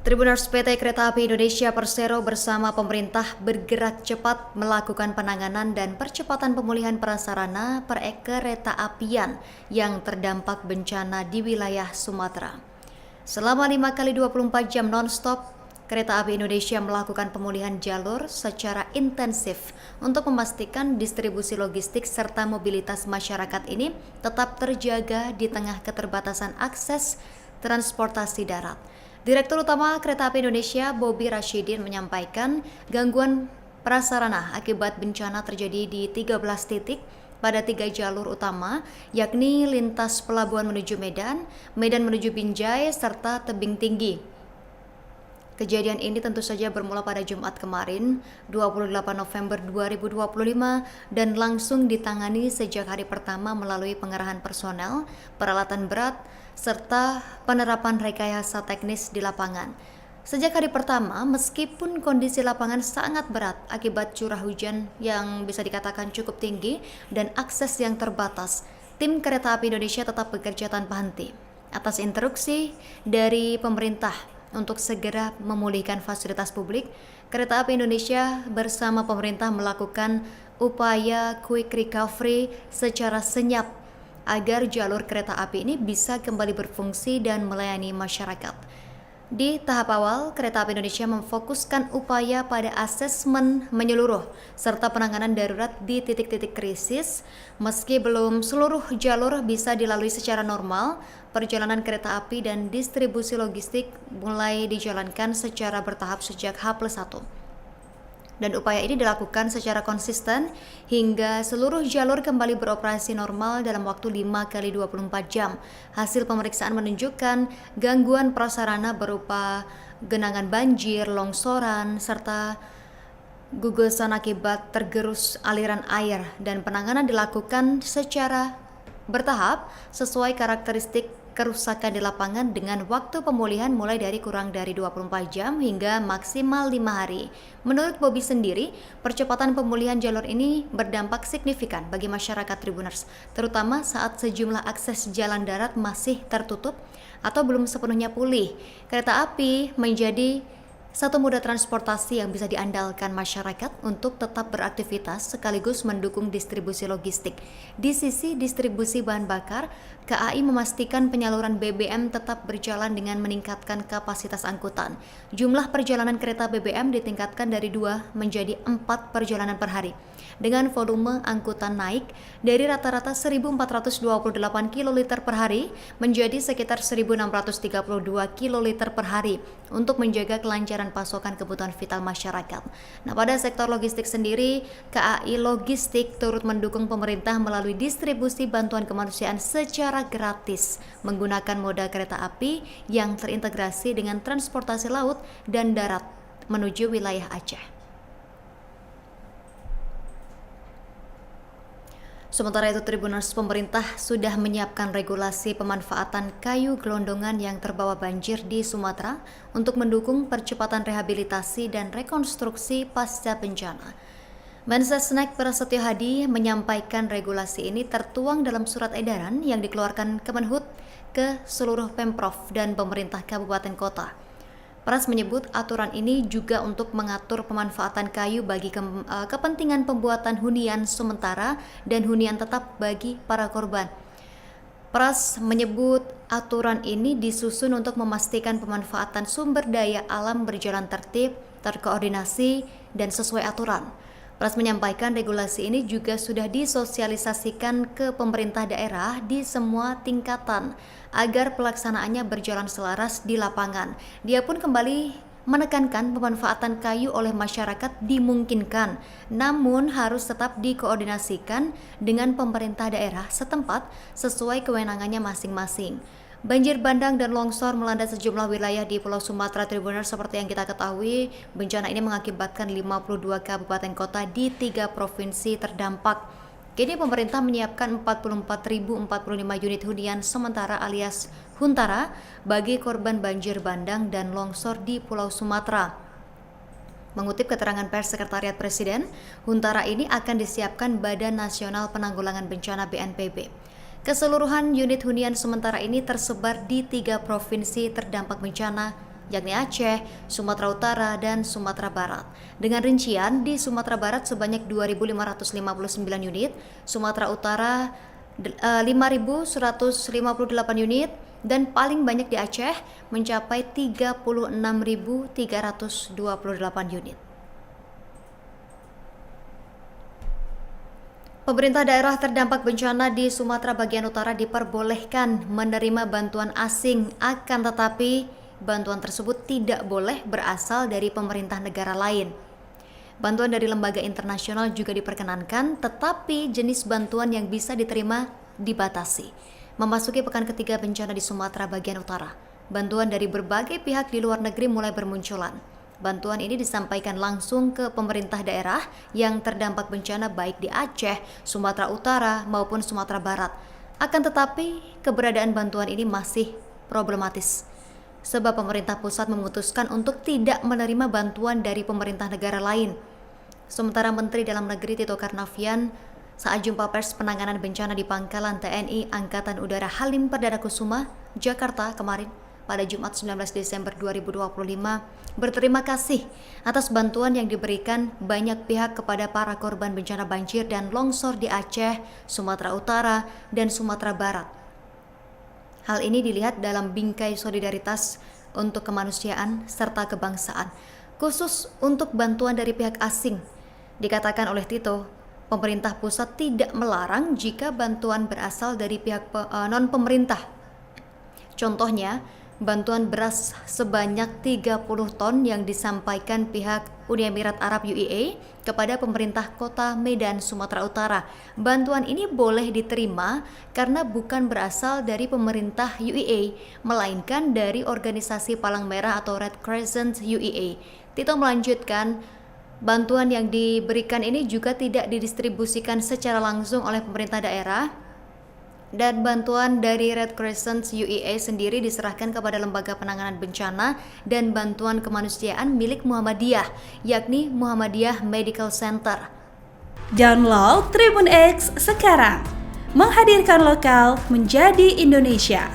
Tribuners PT Kereta Api Indonesia Persero bersama pemerintah bergerak cepat melakukan penanganan dan percepatan pemulihan prasarana perkereta apian yang terdampak bencana di wilayah Sumatera. Selama 5 kali 24 jam non-stop, Kereta Api Indonesia melakukan pemulihan jalur secara intensif untuk memastikan distribusi logistik serta mobilitas masyarakat ini tetap terjaga di tengah keterbatasan akses transportasi darat. Direktur Utama Kereta Api Indonesia, Bobi Rashidin, menyampaikan gangguan prasarana akibat bencana terjadi di 13 titik pada 3 jalur utama, yakni lintas pelabuhan menuju Medan, Medan menuju Binjai, serta tebing tinggi. Kejadian ini tentu saja bermula pada Jumat kemarin, 28 November 2025, dan langsung ditangani sejak hari pertama melalui pengerahan personel, peralatan berat, serta penerapan rekayasa teknis di lapangan. Sejak hari pertama, meskipun kondisi lapangan sangat berat akibat curah hujan yang bisa dikatakan cukup tinggi dan akses yang terbatas, tim Kereta Api Indonesia tetap bekerja tanpa henti. Atas instruksi dari pemerintah untuk segera memulihkan fasilitas publik, Kereta Api Indonesia bersama pemerintah melakukan upaya quick recovery secara senyap agar jalur kereta api ini bisa kembali berfungsi dan melayani masyarakat. Di tahap awal, Kereta Api Indonesia memfokuskan upaya pada asesmen menyeluruh serta penanganan darurat di titik-titik krisis. Meski belum seluruh jalur bisa dilalui secara normal, perjalanan kereta api dan distribusi logistik mulai dijalankan secara bertahap sejak H+1. Dan upaya ini dilakukan secara konsisten hingga seluruh jalur kembali beroperasi normal dalam waktu 5 kali 24 jam. Hasil pemeriksaan menunjukkan gangguan prasarana berupa genangan banjir, longsoran, serta gugusan akibat tergerus aliran air, dan penanganan dilakukan secara bertahap sesuai karakteristik kerusakan di lapangan dengan waktu pemulihan mulai dari kurang dari 24 jam hingga maksimal 5 hari. Menurut Bobi sendiri, percepatan pemulihan jalur ini berdampak signifikan bagi masyarakat Tribuners, terutama saat sejumlah akses jalan darat masih tertutup atau belum sepenuhnya pulih. Kereta api menjadi satu moda transportasi yang bisa diandalkan masyarakat untuk tetap beraktivitas sekaligus mendukung distribusi logistik. Di sisi distribusi bahan bakar, KAI memastikan penyaluran BBM tetap berjalan dengan meningkatkan kapasitas angkutan. Jumlah perjalanan kereta BBM ditingkatkan dari 2 menjadi 4 perjalanan per hari, dengan volume angkutan naik dari rata-rata 1.428 kiloliter per hari menjadi sekitar 1.632 kiloliter per hari untuk menjaga kelancaran pasokan kebutuhan vital masyarakat. Nah, pada sektor logistik sendiri, KAI Logistik turut mendukung pemerintah melalui distribusi bantuan kemanusiaan secara gratis menggunakan moda kereta api yang terintegrasi dengan transportasi laut dan darat menuju wilayah Aceh. Sementara itu, Tribuners, pemerintah sudah menyiapkan regulasi pemanfaatan kayu gelondongan yang terbawa banjir di Sumatera untuk mendukung percepatan rehabilitasi dan rekonstruksi pasca bencana. Mensesnek Prasetyo Hadi menyampaikan regulasi ini tertuang dalam surat edaran yang dikeluarkan Kemenhub ke seluruh Pemprov dan pemerintah kabupaten kota. Pras menyebut aturan ini juga untuk mengatur pemanfaatan kayu bagi kepentingan pembuatan hunian sementara dan hunian tetap bagi para korban. Pras menyebut aturan ini disusun untuk memastikan pemanfaatan sumber daya alam berjalan tertib, terkoordinasi, dan sesuai aturan. Pras menyampaikan regulasi ini juga sudah disosialisasikan ke pemerintah daerah di semua tingkatan agar pelaksanaannya berjalan selaras di lapangan. Dia pun kembali menekankan pemanfaatan kayu oleh masyarakat dimungkinkan, namun harus tetap dikoordinasikan dengan pemerintah daerah setempat sesuai kewenangannya masing-masing. Banjir bandang dan longsor melanda sejumlah wilayah di Pulau Sumatera, Tribuners. Seperti yang kita ketahui, bencana ini mengakibatkan 52 kabupaten kota di 3 provinsi terdampak. Kini pemerintah menyiapkan 44.045 unit hunian sementara alias Huntara bagi korban banjir bandang dan longsor di Pulau Sumatera. Mengutip keterangan pers Sekretariat Presiden, Huntara ini akan disiapkan Badan Nasional Penanggulangan Bencana BNPB. Keseluruhan unit hunian sementara ini tersebar di 3 provinsi terdampak bencana, yakni Aceh, Sumatera Utara, dan Sumatera Barat. Dengan rincian, di Sumatera Barat sebanyak 2.559 unit, Sumatera Utara 5.158 unit, dan paling banyak di Aceh mencapai 36.328 unit. Pemerintah daerah terdampak bencana di Sumatera bagian utara diperbolehkan menerima bantuan asing, akan tetapi bantuan tersebut tidak boleh berasal dari pemerintah negara lain. Bantuan dari lembaga internasional juga diperkenankan, tetapi jenis bantuan yang bisa diterima dibatasi. Memasuki pekan ketiga bencana di Sumatera bagian utara, bantuan dari berbagai pihak di luar negeri mulai bermunculan. Bantuan ini disampaikan langsung ke pemerintah daerah yang terdampak bencana baik di Aceh, Sumatera Utara maupun Sumatera Barat. Akan tetapi, keberadaan bantuan ini masih problematis, sebab pemerintah pusat memutuskan untuk tidak menerima bantuan dari pemerintah negara lain. Sementara Menteri Dalam Negeri Tito Karnavian saat jumpa pers penanganan bencana di Pangkalan TNI Angkatan Udara Halim Perdana Kusuma, Jakarta kemarin pada Jumat 19 Desember 2025, berterima kasih atas bantuan yang diberikan banyak pihak kepada para korban bencana banjir dan longsor di Aceh, Sumatera Utara, dan Sumatera Barat. Hal ini dilihat dalam bingkai solidaritas untuk kemanusiaan serta kebangsaan, khusus untuk bantuan dari pihak asing. Dikatakan oleh Tito, pemerintah pusat tidak melarang jika bantuan berasal dari pihak non-pemerintah. Contohnya, bantuan beras sebanyak 30 ton yang disampaikan pihak Uni Emirat Arab UAE kepada pemerintah kota Medan, Sumatera Utara. Bantuan ini boleh diterima karena bukan berasal dari pemerintah UAE, melainkan dari organisasi Palang Merah atau Red Crescent UAE. Tito melanjutkan, bantuan yang diberikan ini juga tidak didistribusikan secara langsung oleh pemerintah daerah, dan bantuan dari Red Crescent UAE sendiri diserahkan kepada Lembaga Penanganan Bencana dan Bantuan Kemanusiaan milik Muhammadiyah, yakni Muhammadiyah Medical Center. Download Tribun X sekarang, menghadirkan lokal menjadi Indonesia.